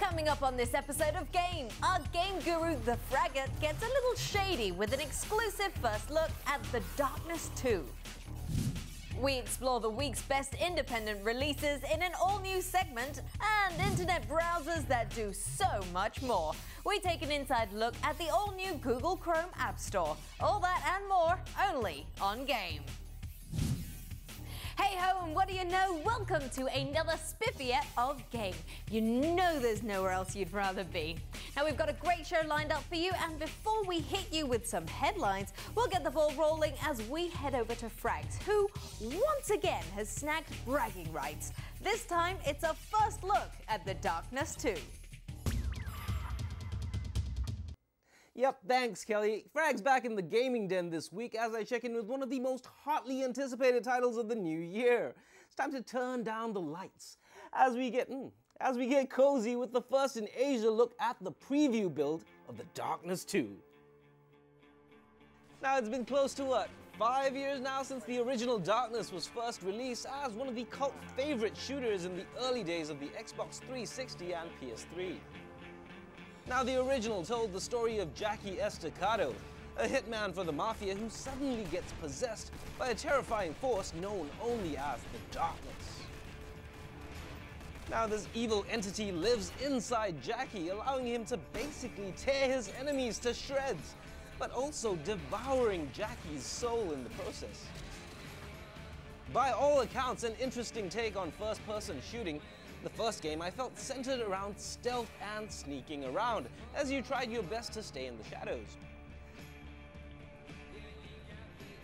Coming up on this episode of Game, our game guru, The Fraggot, gets a little shady with an exclusive first look at The Darkness 2. We explore the week's best independent releases in an all-new segment, and internet browsers that do so much more. We take an inside look at the all-new Google Chrome App Store. All that and more, only on Game. Hey ho, and what do you know? Welcome to another spiffiette of Game. You know there's nowhere else you'd rather be. Now we've got a great show lined up for you, and before we hit you with some headlines, we'll get the ball rolling as we head over to Frags, who once again has snagged bragging rights. This time it's a first look at The Darkness 2. Yep, thanks Kelly. Frag's back in the gaming den this week as I check in with one of the most hotly anticipated titles of the new year. It's time to turn down the lights as we get cozy with the first in Asia look at the preview build of The Darkness 2. Now it's been close to 5 years now since the original Darkness was first released as one of the cult favorite shooters in the early days of the Xbox 360 and PS3. Now, the original told the story of Jackie Estacado, a hitman for the Mafia who suddenly gets possessed by a terrifying force known only as the Darkness. Now, this evil entity lives inside Jackie, allowing him to basically tear his enemies to shreds, but also devouring Jackie's soul in the process. By all accounts, an interesting take on first-person shooting. The first game I felt centered around stealth and sneaking around, as you tried your best to stay in the shadows.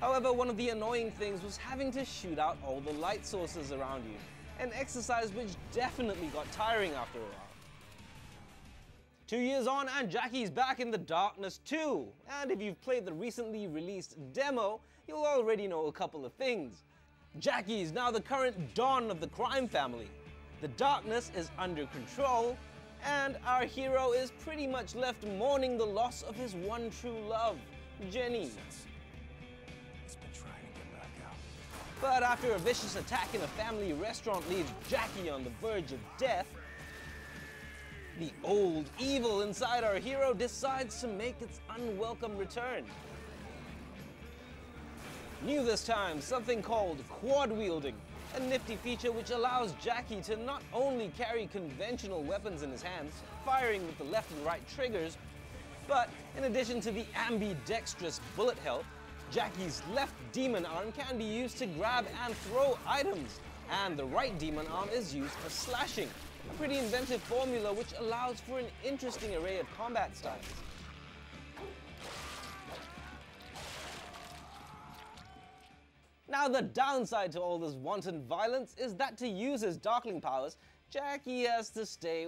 However, one of the annoying things was having to shoot out all the light sources around you, an exercise which definitely got tiring after a while. 2 years on and Jackie's back in The Darkness 2, and if you've played the recently released demo, you'll already know a couple of things. Jackie is now the current Don of the crime family. The Darkness is under control, and our hero is pretty much left mourning the loss of his one true love, Jenny. He's been trying to get back out. But after a vicious attack in a family restaurant leaves Jackie on the verge of death, the old evil inside our hero decides to make its unwelcome return. New this time, something called quad wielding. A nifty feature which allows Jackie to not only carry conventional weapons in his hands, firing with the left and right triggers, but in addition to the ambidextrous bullet hell, Jackie's left demon arm can be used to grab and throw items, and the right demon arm is used for slashing. A pretty inventive formula which allows for an interesting array of combat styles. Now, the downside to all this wanton violence is that to use his Darkling powers, Jackie has to stay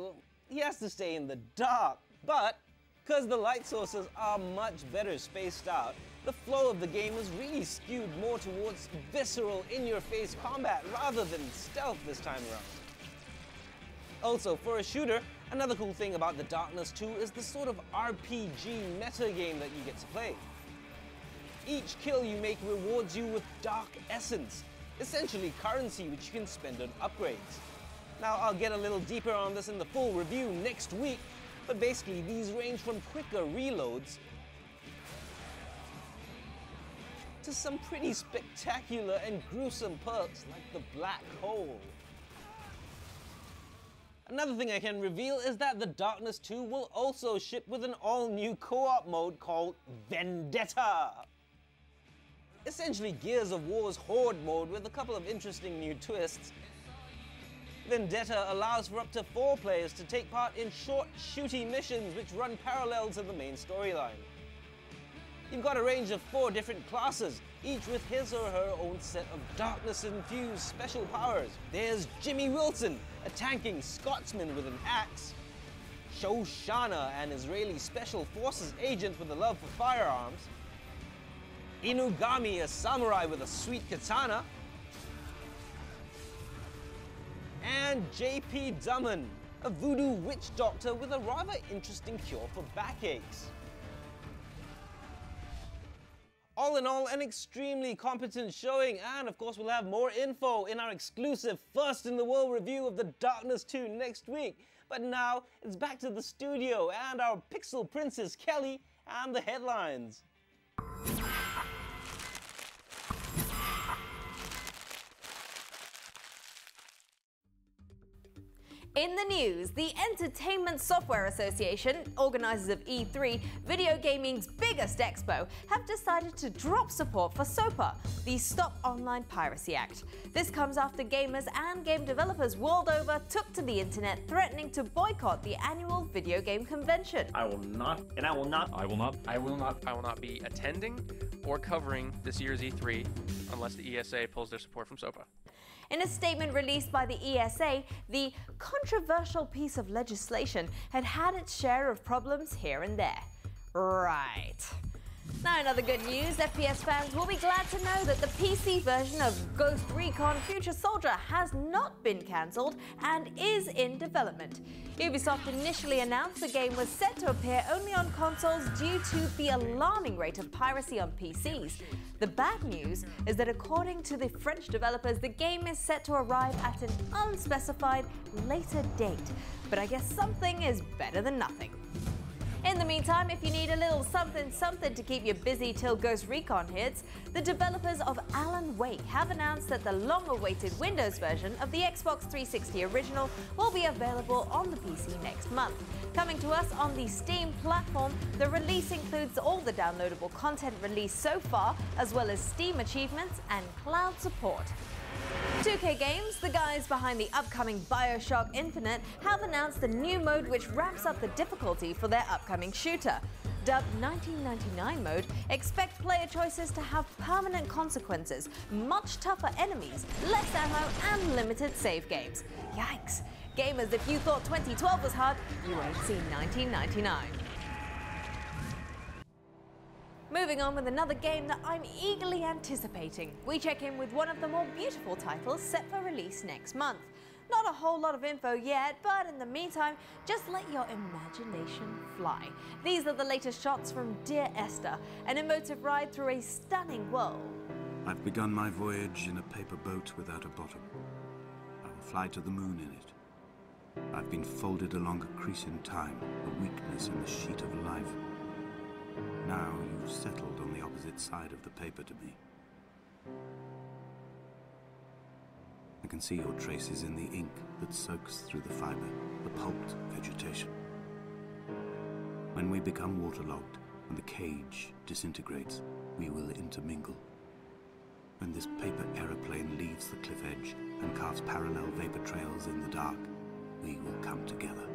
in the dark. But, because the light sources are much better spaced out, the flow of the game is really skewed more towards visceral, in-your-face combat rather than stealth this time around. Also, for a shooter, another cool thing about The Darkness 2 is the sort of RPG metagame that you get to play. Each kill you make rewards you with Dark Essence, essentially currency which you can spend on upgrades. Now, I'll get a little deeper on this in the full review next week, but basically these range from quicker reloads to some pretty spectacular and gruesome perks like the Black Hole. Another thing I can reveal is that The Darkness 2 will also ship with an all-new co-op mode called Vendetta. Essentially Gears of War's Horde mode with a couple of interesting new twists. Vendetta allows for up to 4 players to take part in short, shooty missions which run parallel to the main storyline. You've got a range of 4 different classes, each with his or her own set of darkness-infused special powers. There's Jimmy Wilson, a tanking Scotsman with an axe. Shoshana, an Israeli Special Forces agent with a love for firearms. Inugami, a samurai with a sweet katana. And JP Dumman, a voodoo witch doctor with a rather interesting cure for backaches. All in all, an extremely competent showing, and of course we'll have more info in our exclusive first in the world review of The Darkness 2 next week. But now it's back to the studio and our pixel princess Kelly and the headlines. In the news, the Entertainment Software Association, organizers of E3, video gaming's biggest expo, have decided to drop support for SOPA, the Stop Online Piracy Act. This comes after gamers and game developers world over took to the internet threatening to boycott the annual video game convention. I will not be attending or covering this year's E3 unless the ESA pulls their support from SOPA. In a statement released by the ESA, the controversial piece of legislation had its share of problems here and there. Right. Now, in other good news, FPS fans will be glad to know that the PC version of Ghost Recon Future Soldier has not been cancelled and is in development. Ubisoft initially announced the game was set to appear only on consoles due to the alarming rate of piracy on PCs. The bad news is that according to the French developers, the game is set to arrive at an unspecified later date. But I guess something is better than nothing. In the meantime, if you need a little something to keep you busy till Ghost Recon hits, the developers of Alan Wake have announced that the long-awaited Windows version of the Xbox 360 original will be available on the PC next month. Coming to us on the Steam platform, the release includes all the downloadable content released so far, as well as Steam achievements and cloud support. 2K Games, the guys behind the upcoming BioShock Infinite, have announced a new mode which ramps up the difficulty for their upcoming shooter. Dubbed 1999 mode, expect player choices to have permanent consequences, much tougher enemies, less ammo, and limited save games. Yikes! Gamers, if you thought 2012 was hard, you ain't seen 1999. Moving on with another game that I'm eagerly anticipating. We check in with one of the more beautiful titles set for release next month. Not a whole lot of info yet, but in the meantime, just let your imagination fly. These are the latest shots from Dear Esther, an emotive ride through a stunning world. I've begun my voyage in a paper boat without a bottom. I will fly to the moon in it. I've been folded along a crease in time, a weakness in the sheet of life. Now you've settled on the opposite side of the paper to me. I can see your traces in the ink that soaks through the fiber, the pulped vegetation. When we become waterlogged and the cage disintegrates, we will intermingle. When this paper aeroplane leaves the cliff edge and carves parallel vapor trails in the dark, we will come together.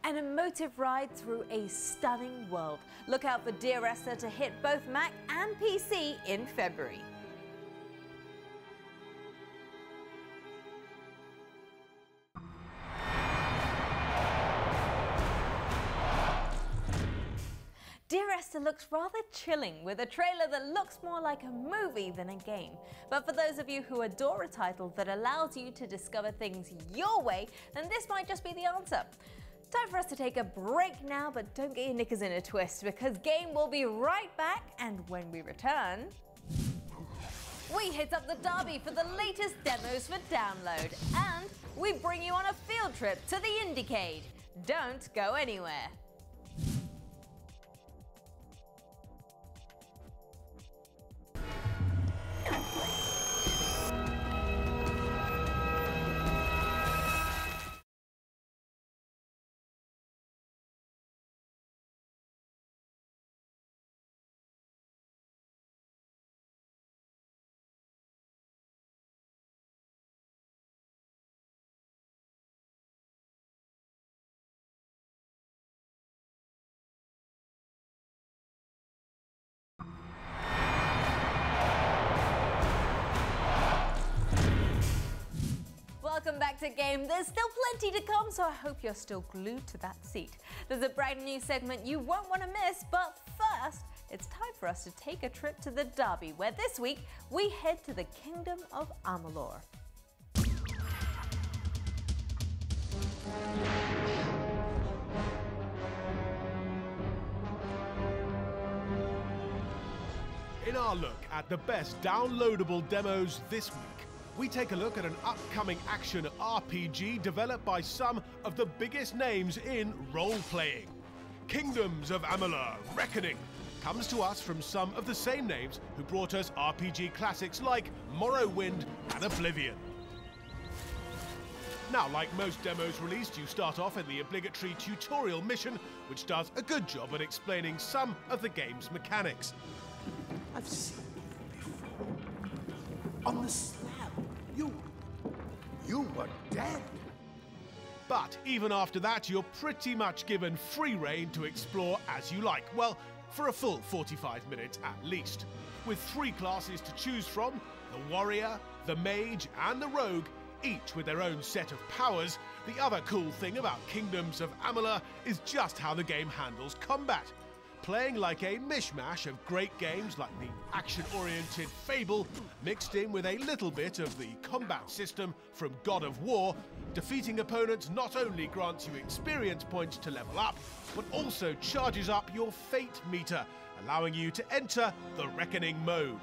An emotive ride through a stunning world. Look out for Dear Esther to hit both Mac and PC in February. Dear Esther looks rather chilling, with a trailer that looks more like a movie than a game. But for those of you who adore a title that allows you to discover things your way, then this might just be the answer. Time for us to take a break now, but don't get your knickers in a twist, because Game will be right back, and when we return, we hit up the Derby for the latest demos for download, and we bring you on a field trip to the Indiecade. Don't go anywhere. Welcome back to Game. There's still plenty to come, so I hope you're still glued to that seat. There's a brand new segment you won't want to miss, but first, it's time for us to take a trip to the Derby, where this week we head to the Kingdom of Amalur. In our look at the best downloadable demos this week, we take a look at an upcoming action RPG developed by some of the biggest names in role-playing. Kingdoms of Amalur: Reckoning comes to us from some of the same names who brought us RPG classics like Morrowind and Oblivion. Now, like most demos released, you start off in the obligatory tutorial mission, which does a good job at explaining some of the game's mechanics. I've seen you before. On the slab. You were dead. But even after that, you're pretty much given free rein to explore as you like. Well, for a full 45 minutes at least. With 3 classes to choose from, the warrior, the mage, and the rogue, each with their own set of powers. The other cool thing about Kingdoms of Amalur is just how the game handles combat. Playing like a mishmash of great games like the action-oriented Fable, mixed in with a little bit of the combat system from God of War, defeating opponents not only grants you experience points to level up, but also charges up your fate meter, allowing you to enter the Reckoning mode.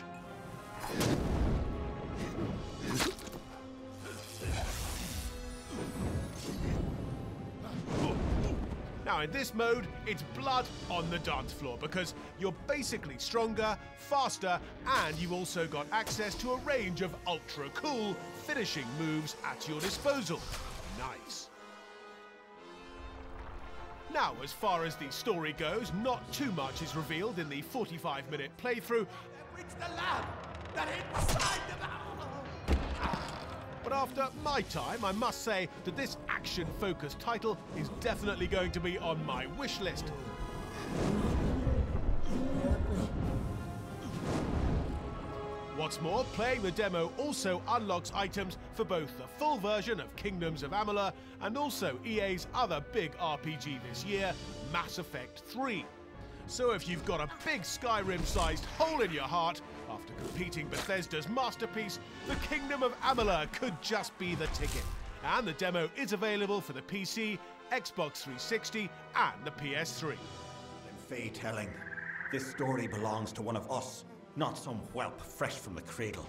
Now in this mode, it's blood on the dance floor because you're basically stronger, faster, and you've also got access to a range of ultra cool finishing moves at your disposal. Nice. Now, as far as the story goes, not too much is revealed in the 45-minute playthrough. Reach the lab that inside the mouth. But after my time, I must say that this action-focused title is definitely going to be on my wish list. What's more, playing the demo also unlocks items for both the full version of Kingdoms of Amalur and also EA's other big RPG this year, Mass Effect 3. So if you've got a big Skyrim-sized hole in your heart after competing Bethesda's masterpiece, the Kingdom of Amalur could just be the ticket. And the demo is available for the PC, Xbox 360 and the PS3. I'm Faye telling. This story belongs to one of us, not some whelp fresh from the cradle.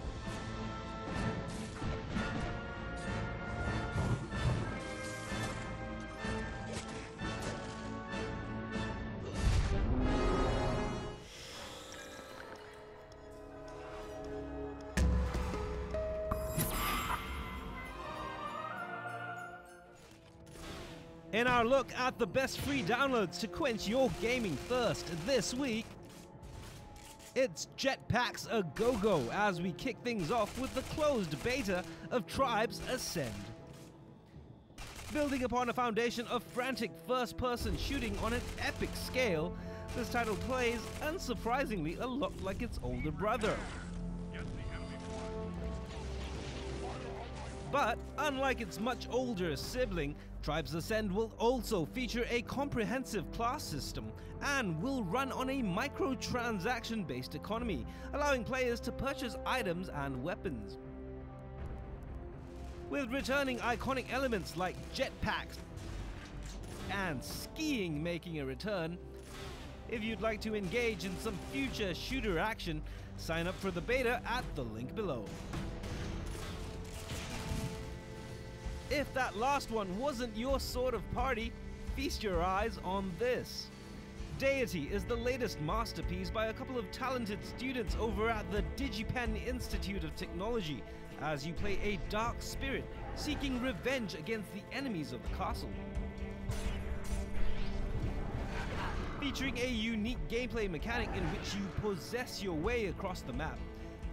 In our look at the best free downloads to quench your gaming thirst this week, it's Jetpacks a Go-Go as we kick things off with the closed beta of Tribes Ascend. Building upon a foundation of frantic first-person shooting on an epic scale, this title plays, unsurprisingly, a lot like its older brother. But unlike its much older sibling, Tribes Ascend will also feature a comprehensive class system and will run on a microtransaction-based economy, allowing players to purchase items and weapons. With returning iconic elements like jetpacks and skiing making a return, if you'd like to engage in some future shooter action, sign up for the beta at the link below. If that last one wasn't your sort of party, feast your eyes on this. Deity is the latest masterpiece by a couple of talented students over at the DigiPen Institute of Technology, as you play a dark spirit seeking revenge against the enemies of the castle. Featuring a unique gameplay mechanic in which you possess your way across the map,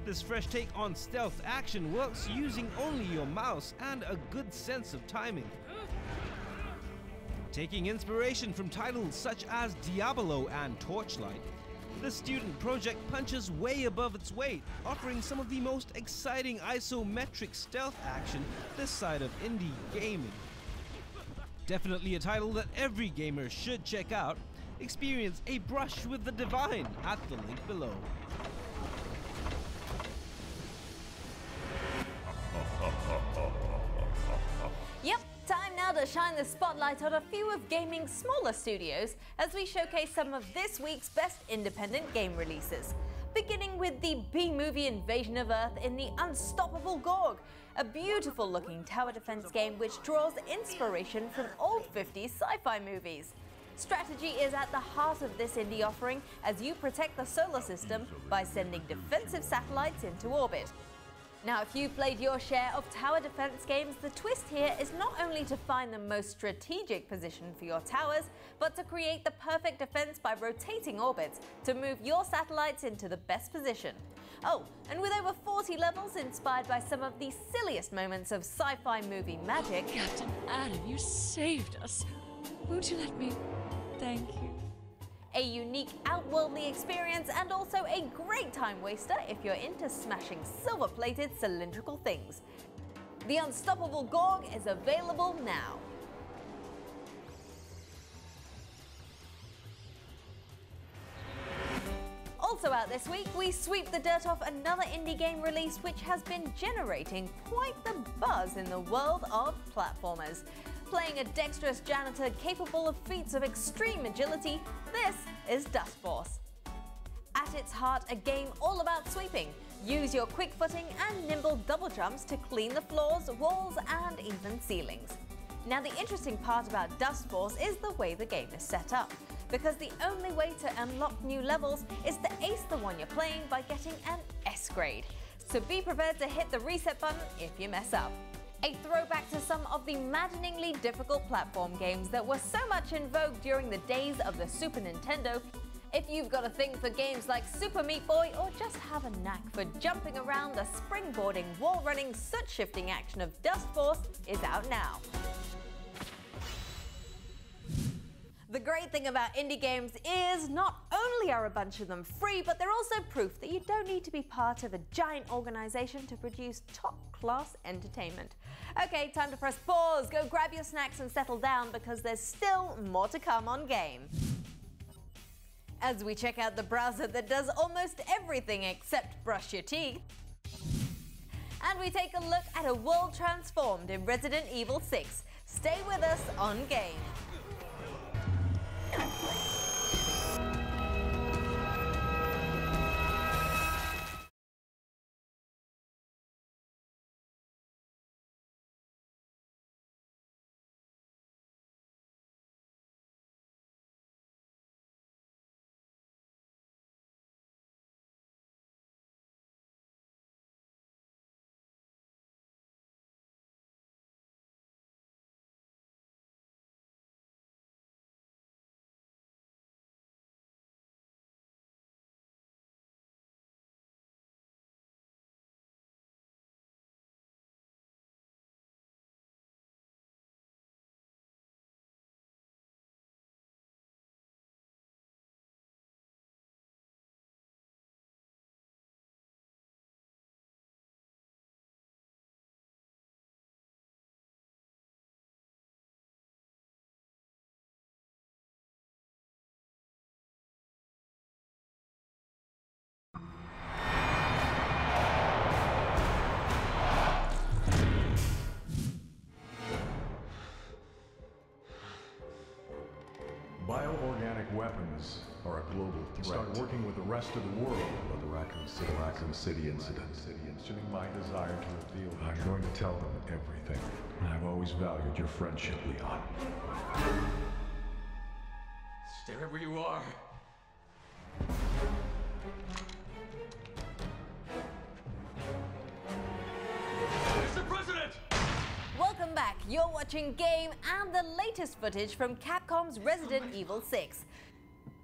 this fresh take on stealth action works using only your mouse and a good sense of timing. Taking inspiration from titles such as Diablo and Torchlight, the student project punches way above its weight, offering some of the most exciting isometric stealth action this side of indie gaming. Definitely a title that every gamer should check out. Experience a brush with the divine at the link below. Yep, time now to shine the spotlight on a few of gaming's smaller studios as we showcase some of this week's best independent game releases. Beginning with the B-movie Invasion of Earth in the Unstoppable Gorg, a beautiful looking tower defense game which draws inspiration from old 50s sci-fi movies. Strategy is at the heart of this indie offering as you protect the solar system by sending defensive satellites into orbit. Now, if you've played your share of tower defense games, the twist here is not only to find the most strategic position for your towers, but to create the perfect defense by rotating orbits to move your satellites into the best position. Oh, and with over 40 levels inspired by some of the silliest moments of sci-fi movie magic. Captain Adam, you saved us. Won't you let me thank you? A unique outworldly experience and also a great time waster if you're into smashing silver-plated cylindrical things. The Unstoppable Gorg is available now. Also out this week, we sweep the dirt off another indie game release which has been generating quite the buzz in the world of platformers. Playing a dexterous janitor capable of feats of extreme agility, this is Dust Force. At its heart, a game all about sweeping. Use your quick footing and nimble double jumps to clean the floors, walls, and even ceilings. Now, the interesting part about Dust Force is the way the game is set up, because the only way to unlock new levels is to ace the one you're playing by getting an S grade. So be prepared to hit the reset button if you mess up. A throwback to some of the maddeningly difficult platform games that were so much in vogue during the days of the Super Nintendo. If you've got a thing for games like Super Meat Boy or just have a knack for jumping around, the springboarding, wall-running, soot-shifting action of Dust Force is out now. The great thing about indie games is not only are a bunch of them free, but they're also proof that you don't need to be part of a giant organization to produce top-class entertainment. Okay, time to press pause, go grab your snacks and settle down because there's still more to come on game. As we check out the browser that does almost everything except brush your teeth, and we take a look at a world transformed in Resident Evil 6. Stay with us on Game. Bioorganic weapons are a global threat. Start working with the rest of the world about the Raccoon City incident. Mentioning my desire to reveal. I'm going to tell them everything. I've always valued your friendship, Leon. Stay wherever you are. Mr. President! Welcome back. You're watching Game and the latest footage from Capcom's Resident Evil 6.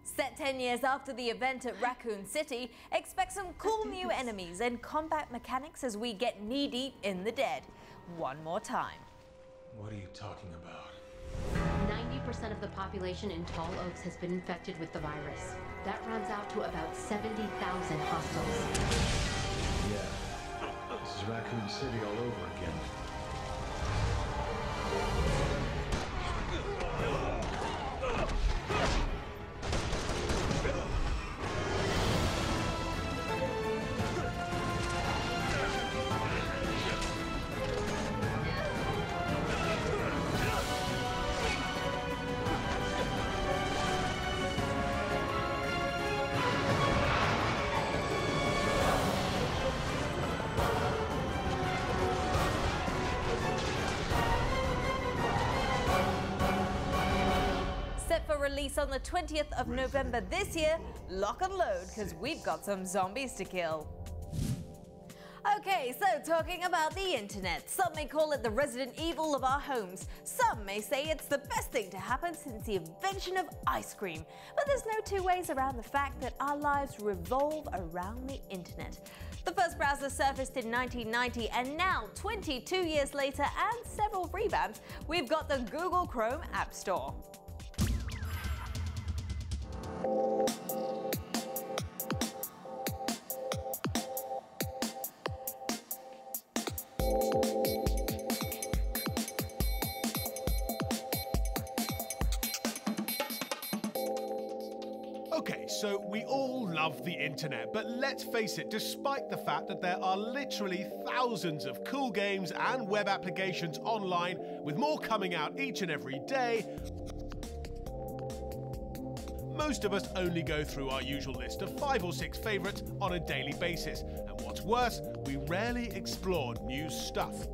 Set 10 years after the event at Raccoon City, expect some cool new enemies and combat mechanics as we get knee-deep in the dead. One more time. What are you talking about? 90% of the population in Tall Oaks has been infected with the virus. That runs out to about 70,000 hostiles. Yeah, this is Raccoon City all over again. release on the 20th of November this year. Lock and load, because we've got some zombies to kill. Okay, so talking about the internet. Some may call it the Resident Evil of our homes. Some may say it's the best thing to happen since the invention of ice cream. But there's no two ways around the fact that our lives revolve around the internet. The first browser surfaced in 1990, and now, 22 years later and several revamps, we've got the Google Chrome App Store. Okay, so we all love the internet, but let's face it, despite the fact that there are literally thousands of cool games and web applications online, with more coming out each and every day, most of us only go through our usual list of 5 or 6 favorites on a daily basis. And what's worse, we rarely explore new stuff.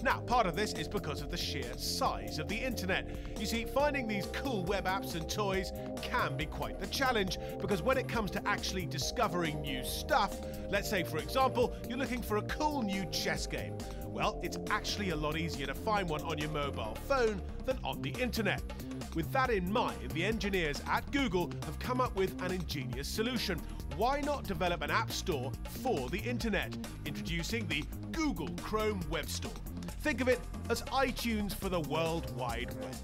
Now, part of this is because of the sheer size of the internet. You see, finding these cool web apps and toys can be quite the challenge, because when it comes to actually discovering new stuff, let's say, for example, you're looking for a cool new chess game. Well, it's actually a lot easier to find one on your mobile phone than on the internet. With that in mind, the engineers at Google have come up with an ingenious solution. Why not develop an app store for the internet? Introducing the Google Chrome Web Store. Think of it as iTunes for the World Wide Web.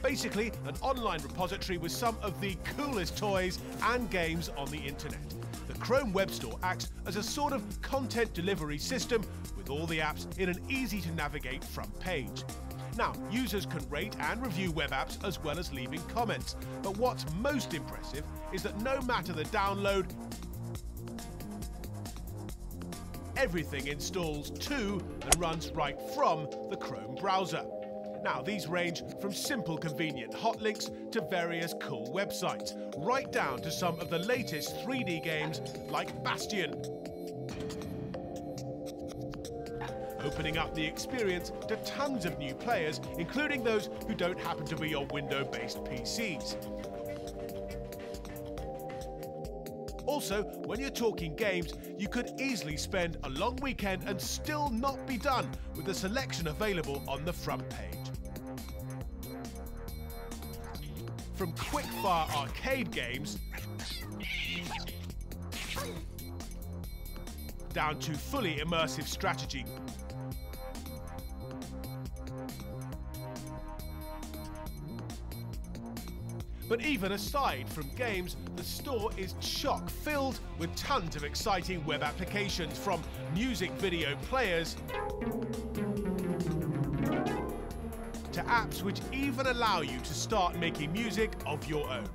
Basically, an online repository with some of the coolest toys and games on the internet. The Chrome Web Store acts as a sort of content delivery system with all the apps in an easy-to-navigate front page. Now, users can rate and review web apps as well as leaving comments. But what's most impressive is that no matter the download, everything installs to and runs right from the Chrome browser. Now, these range from simple convenient hot links to various cool websites, right down to some of the latest 3D games like Bastion. Opening up the experience to tons of new players, including those who don't happen to be on Windows-based PCs. Also, when you're talking games, you could easily spend a long weekend and still not be done with the selection available on the front page. From quick-fire arcade games down to fully immersive strategy. But even aside from games, the store is chock-filled with tons of exciting web applications, from music video players to apps which even allow you to start making music of your own.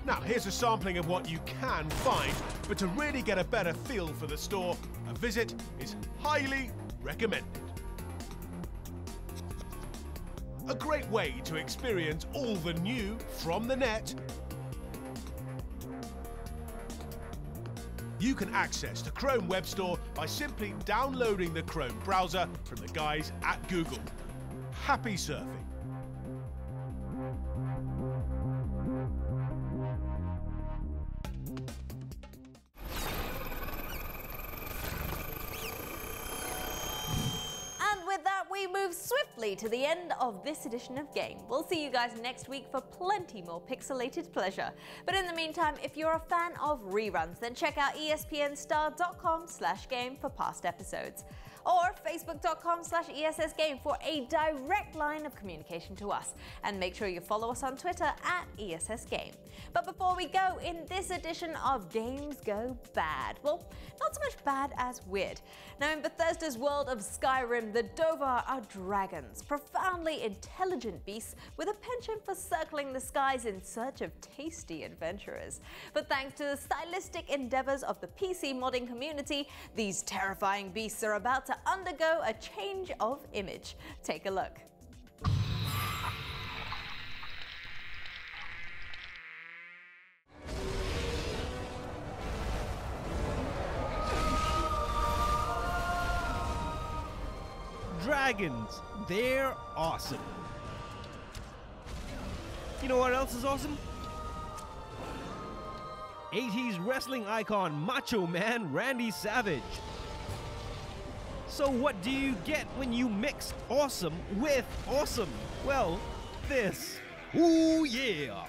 Now, here's a sampling of what you can find, but to really get a better feel for the store, a visit is highly recommended. A great way to experience all the new from the net. You can access the Chrome Web Store by simply downloading the Chrome browser from the guys at Google. Happy surfing. We move swiftly to the end of this edition of Game. We'll see you guys next week for plenty more pixelated pleasure. But in the meantime, if you're a fan of reruns, then check out espnstar.com/game for past episodes. Or facebook.com/ESSGame for a direct line of communication to us. And make sure you follow us on Twitter @ESSGame. But before we go, in this edition of Games Go Bad, well, not so much bad as weird. Now, in Bethesda's world of Skyrim, the Dovar are dragons, profoundly intelligent beasts with a penchant for circling the skies in search of tasty adventurers. But thanks to the stylistic endeavors of the PC modding community, these terrifying beasts are about to undergo a change of image. Take a look. dragons. They're awesome. You know what else is awesome? 80s wrestling icon Macho Man Randy Savage. So what do you get when you mix awesome with awesome? Well, this. Ooh yeah!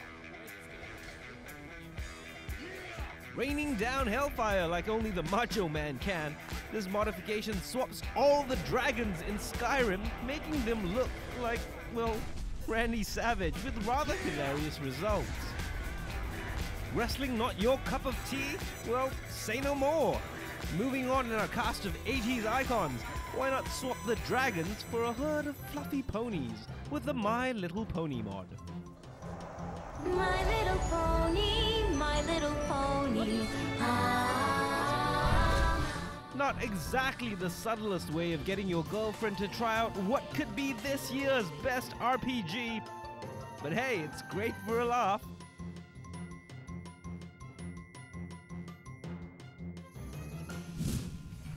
Raining down hellfire like only the Macho Man can, this modification swaps all the dragons in Skyrim, making them look like, well, Randy Savage with rather hilarious results. Wrestling not your cup of tea? Well, say no more. Moving on in our cast of 80s icons, why not swap the dragons for a herd of fluffy ponies with the My Little Pony mod? My little pony, my little pony. Not exactly the subtlest way of getting your girlfriend to try out what could be this year's best RPG. But hey, it's great for a laugh.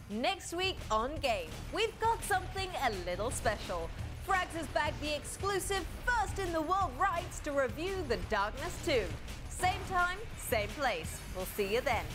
Next week on Game, we've got something a little special. Frags has bagged the exclusive first-in-the-world rights to review The Darkness 2. Same time, same place. We'll see you then.